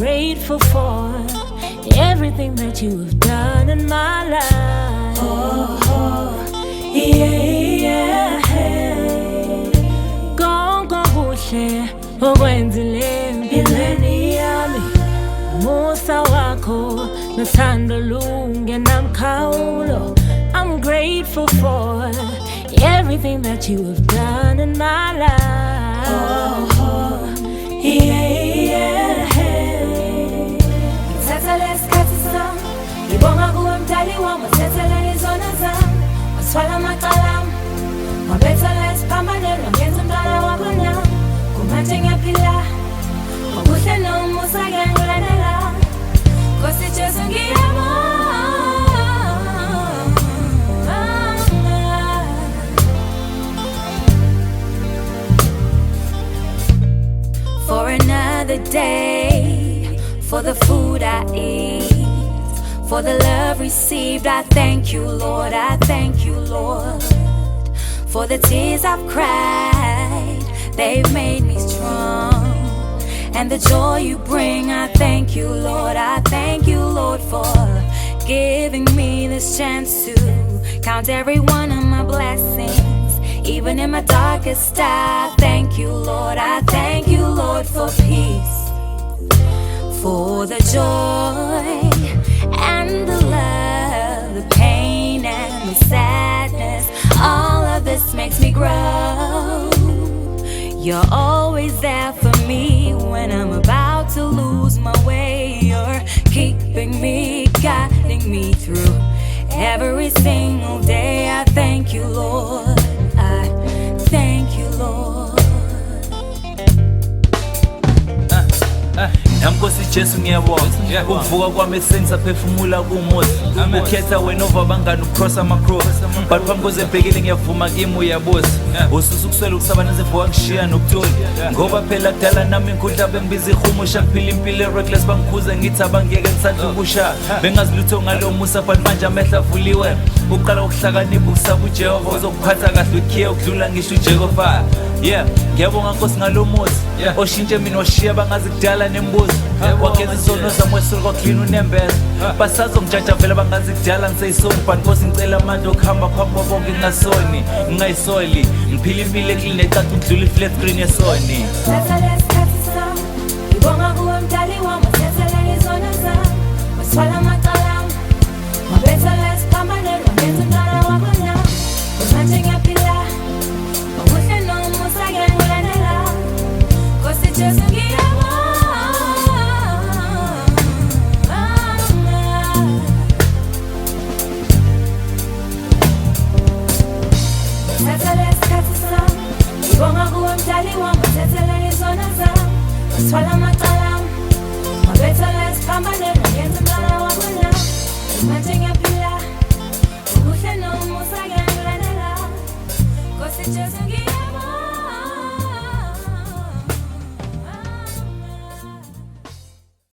grateful for everything that you have done in my life. Yeah. Konke kuhle okwenzile empilweni yami, umusa wakho nothando lungenamkhawulo. I'm grateful for everything that you have done in my life. Yeah. Ngithatha lesikhathi sami ngibonga kuwe mdali wami, wathethelele izona zami, wathwala amacala ami, wabethela esiphambanweni, wangenza umntwana wakho nami. Kumanje ngiyaphila, okuhle nomusa kuyangilandela. Nkosi Jesu ngiyabonga. For another day, for the food I eat, for the love received, I thank you, Lord, I thank you, Lord. For the tears I've cried, they've made me strong. And the joy you bring, I thank you, Lord, I thank you, Lord, for giving me this chance to count every one of my blessings. Even in my darkest hour, thank you, Lord, I thank you, Lord, for peace, for the joy and the love, the pain and the sadness. All of this makes me grow. You're always there for me when I'm about to lose my way. You're keeping me, guiding me through every single day. I thank you, Lord, I thank you, Lord. Nkosi Jesu ngiyabonga ukuvuka kwami ekuseni saphefumula kumosi, ukhetha wena ovabangani ukukrossa ama-cross, but phambi kozebhekile ngiyavuma kimi uyabosa. Ususa ukuswela ukusabana zevuka ngishiya nokutoli, ngoba phela kudala nami inkundla bengibiza ihumusha, ngiphila impilo e-reckless bangikhuza ngithi abangeke ngisandla ukusha. Bengazi lutho ngalo musa but manje amehlo avuliwe, uqala ukuhlakanipha ukusaba uJehova uzokuphatha kahle ukhiya ukudlula ngisho uJehova. Yeah, ngiyabonga Nkosi ngalo muzi oshintshe mina washiya bangazi kudala nembuzo, wageza isono sami wesulu kwaklina unembeza, basazongijaja vele bangazi kudala ngiseyisoni, but Nkosi ngicela amandla okuhamba phambi kwabonke ngingasoni, ngingayisoli, ngiphila impilo eklini ecatha ukudlula i-flat screen yesoni. Thatha lesikhathi sami ngibonga kuwe mdali wami, wathethelele izona zami, wathwala amacala ami, wabethela esiphambanweni, wangenza umntwana wakho nami. Kumanje ngiyaphila, okuhle nomusa kuyangilandela. Nkosi Jesu ngiyabonga. Thatha lesikhathi sami ngibonga kuwe mdali wami, wathethelele izona zami, wathwala amacala ami, wabethela esiphambanweni, wangenza umntwana wakho nami. Kumanje ngiyaphila, okuhle nomusa kuyangilandela. Nkosi Jesu ngiyabonga.